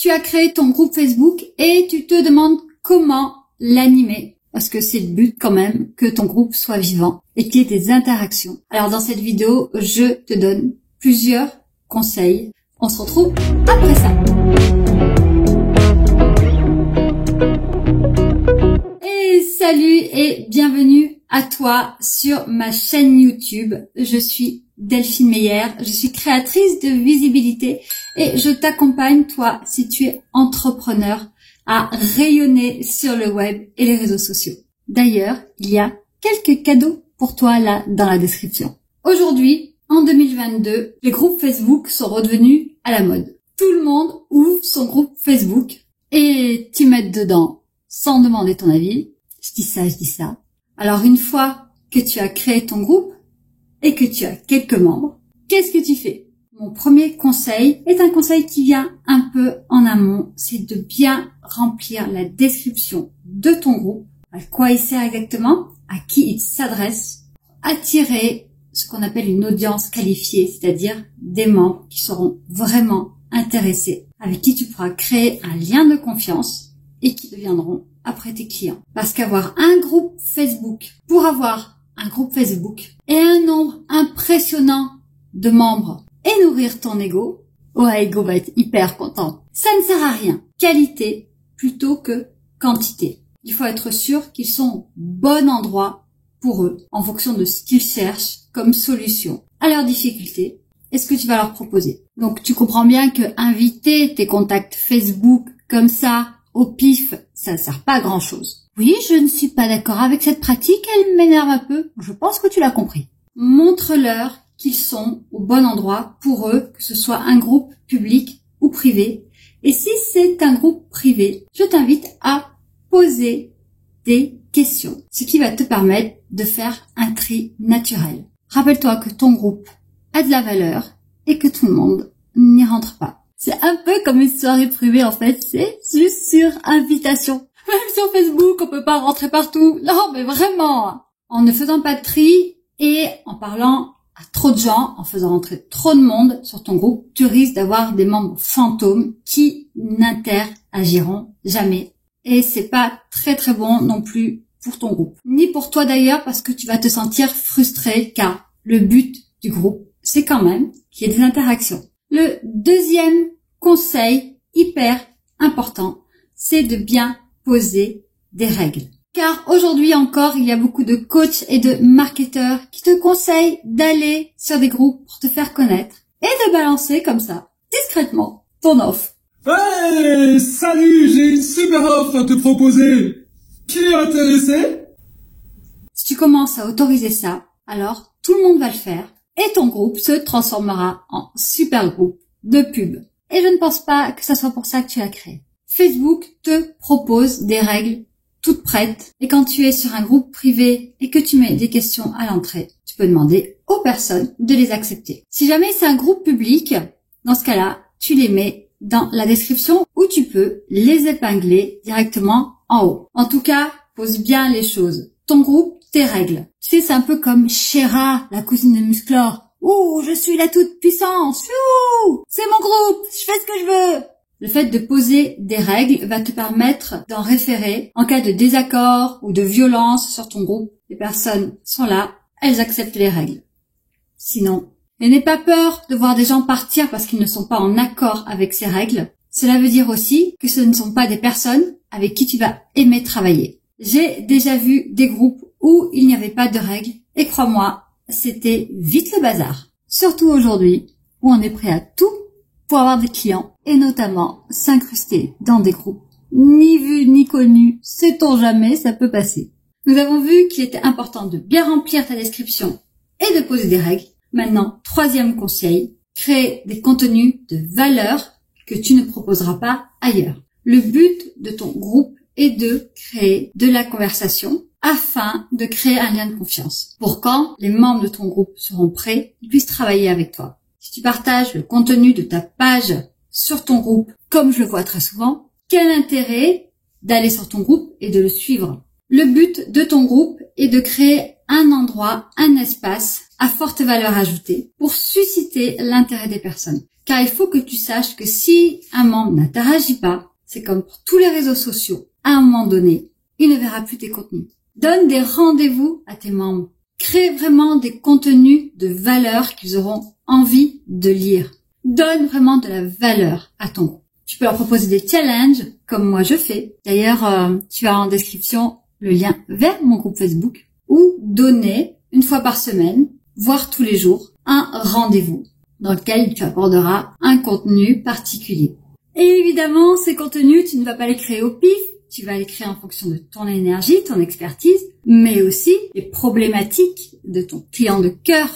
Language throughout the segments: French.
tu as créé ton groupe Facebook et tu te demandes comment l'animer. Parce que c'est le but quand même que ton groupe soit vivant et qu'il y ait des interactions. Alors dans cette vidéo, je te donne plusieurs conseils. On se retrouve après ça. Et salut et bienvenue à toi sur ma chaîne YouTube. Je suis Delphine Meyer, je suis créatrice de visibilité et je t'accompagne, toi, si tu es entrepreneur, à rayonner sur le web et les réseaux sociaux. D'ailleurs, il y a quelques cadeaux pour toi là dans la description. Aujourd'hui, en 2022, les groupes Facebook sont redevenus à la mode. Tout le monde ouvre son groupe Facebook et t'y mets dedans sans demander ton avis. Je dis ça. Alors une fois que tu as créé ton groupe et que tu as quelques membres, qu'est-ce que tu fais? Mon premier conseil est un conseil qui vient un peu en amont, c'est de bien remplir la description de ton groupe, à quoi il sert exactement, à qui il s'adresse, attirer ce qu'on appelle une audience qualifiée, c'est-à-dire des membres qui seront vraiment intéressés, avec qui tu pourras créer un lien de confiance et qui deviendront après tes clients. Parce qu'avoir un groupe Facebook, pour avoir un groupe Facebook et un nombre impressionnant de membres et nourrir ton ego, ego va être hyper content. Ça ne sert à rien. Qualité plutôt que quantité. Il faut être sûr qu'ils sont au bon endroit pour eux, en fonction de ce qu'ils cherchent comme solution à leurs difficultés et ce que tu vas leur proposer. Donc tu comprends bien que inviter tes contacts Facebook comme ça, au pif, ça ne sert pas à grand chose. Oui, je ne suis pas d'accord avec cette pratique, elle m'énerve un peu. Je pense que tu l'as compris. Montre-leur qu'ils sont au bon endroit pour eux, que ce soit un groupe public ou privé. Et si c'est un groupe privé, je t'invite à poser des questions, ce qui va te permettre de faire un tri naturel. Rappelle-toi que ton groupe a de la valeur et que tout le monde n'y rentre pas. C'est un peu comme une soirée privée en fait, c'est juste sur invitation. Même sur Facebook, on peut pas rentrer partout. Non, mais vraiment. En ne faisant pas de tri et en parlant à trop de gens, en faisant rentrer trop de monde sur ton groupe, tu risques d'avoir des membres fantômes qui n'interagiront jamais. Et c'est pas très bon non plus pour ton groupe. Ni pour toi d'ailleurs, parce que tu vas te sentir frustré, car le but du groupe, c'est quand même qu'il y ait des interactions. Le deuxième conseil hyper important, c'est de bien poser des règles. Car aujourd'hui encore, il y a beaucoup de coachs et de marketeurs qui te conseillent d'aller sur des groupes pour te faire connaître et de balancer comme ça, discrètement, ton offre. Hey, salut, j'ai une super offre à te proposer. Qui est intéressé? Si tu commences à autoriser ça, alors tout le monde va le faire et ton groupe se transformera en super groupe de pub. Et je ne pense pas que ça soit pour ça que tu l'as créé. Facebook te propose des règles toutes prêtes et quand tu es sur un groupe privé et que tu mets des questions à l'entrée, tu peux demander aux personnes de les accepter. Si jamais c'est un groupe public, dans ce cas-là, tu les mets dans la description où tu peux les épingler directement en haut. En tout cas, pose bien les choses. Ton groupe, tes règles. Tu sais, c'est un peu comme Shera, la cousine de Musclor. Ouh, je suis la toute puissance. Ouh, c'est mon groupe, je fais ce que je veux. Le fait de poser des règles va te permettre d'en référer en cas de désaccord ou de violence sur ton groupe. Les personnes sont là, elles acceptent les règles. Sinon, mais n'aie pas peur de voir des gens partir parce qu'ils ne sont pas en accord avec ces règles. Cela veut dire aussi que ce ne sont pas des personnes avec qui tu vas aimer travailler. J'ai déjà vu des groupes où il n'y avait pas de règles et crois-moi, c'était vite le bazar. Surtout aujourd'hui où on est prêt à tout pour avoir des clients et notamment s'incruster dans des groupes. Ni vu ni connu, sait-on jamais, ça peut passer. Nous avons vu qu'il était important de bien remplir ta description et de poser des règles. Maintenant, troisième conseil, créer des contenus de valeur que tu ne proposeras pas ailleurs. Le but de ton groupe est de créer de la conversation afin de créer un lien de confiance. Pour quand les membres de ton groupe seront prêts, ils puissent travailler avec toi. Si tu partages le contenu de ta page sur ton groupe, comme je le vois très souvent, quel intérêt d'aller sur ton groupe et de le suivre? Le but de ton groupe est de créer un endroit, un espace à forte valeur ajoutée pour susciter l'intérêt des personnes. Car il faut que tu saches que si un membre n'interagit pas, c'est comme pour tous les réseaux sociaux, à un moment donné, il ne verra plus tes contenus. Donne des rendez-vous à tes membres. Crée vraiment des contenus de valeur qu'ils auront envie de lire. Donne vraiment de la valeur à ton groupe. Tu peux leur proposer des challenges, comme moi je fais. D'ailleurs, tu as en description le lien vers mon groupe Facebook, ou donner une fois par semaine, voire tous les jours, un rendez-vous dans lequel tu aborderas un contenu particulier. Et évidemment, ces contenus, tu ne vas pas les créer au pif, tu vas les créer en fonction de ton énergie, ton expertise, mais aussi les problématiques de ton client de cœur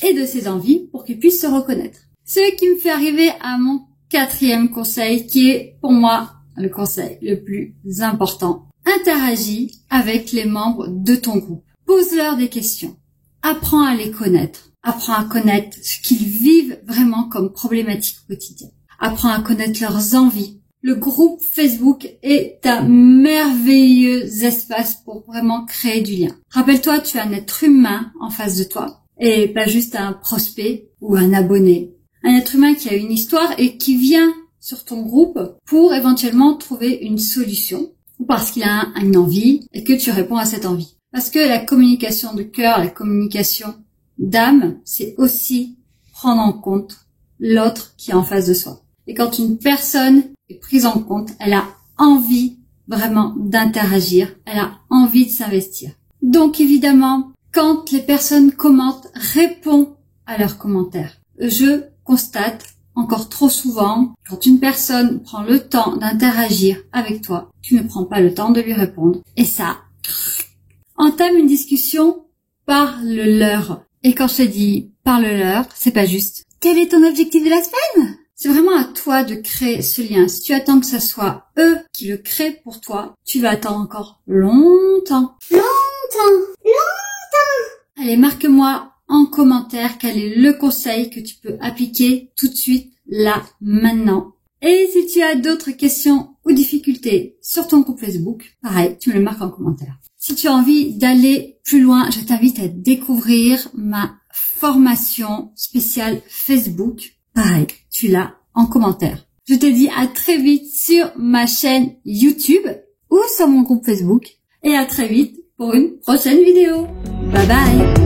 et de ses envies pour qu'il puisse se reconnaître. Ce qui me fait arriver à mon 4e conseil, qui est pour moi le conseil le plus important. Interagis avec les membres de ton groupe. Pose-leur des questions. Apprends à les connaître. Apprends à connaître ce qu'ils vivent vraiment comme problématique au quotidien. Apprends à connaître leurs envies. Le groupe Facebook est un merveilleux espace pour vraiment créer du lien. Rappelle-toi, tu as un être humain en face de toi et pas juste un prospect ou un abonné. Un être humain qui a une histoire et qui vient sur ton groupe pour éventuellement trouver une solution ou parce qu'il a une envie et que tu réponds à cette envie. Parce que la communication de cœur, la communication d'âme, c'est aussi prendre en compte l'autre qui est en face de soi. Et quand une personne est prise en compte, elle a envie vraiment d'interagir, elle a envie de s'investir. Donc évidemment, quand les personnes commentent, réponds à leurs commentaires. Je constate encore trop souvent, quand une personne prend le temps d'interagir avec toi, tu ne prends pas le temps de lui répondre. Et ça, entame une discussion, parle-leur. Et quand je te dis parle-leur, c'est pas juste. Quel est ton objectif de la semaine? C'est vraiment à toi de créer ce lien. Si tu attends que ça soit eux qui le créent pour toi, tu vas attendre encore longtemps. Allez, marque-moi en commentaire quel est le conseil que tu peux appliquer tout de suite, là, maintenant. Et si tu as d'autres questions ou difficultés sur ton groupe Facebook, pareil, tu me le marques en commentaire. Si tu as envie d'aller plus loin, je t'invite à découvrir ma formation spéciale Facebook. Pareil, tu l'as en commentaire. Je te dis à très vite sur ma chaîne YouTube ou sur mon groupe Facebook. Et à très vite pour une prochaine vidéo. Bye bye.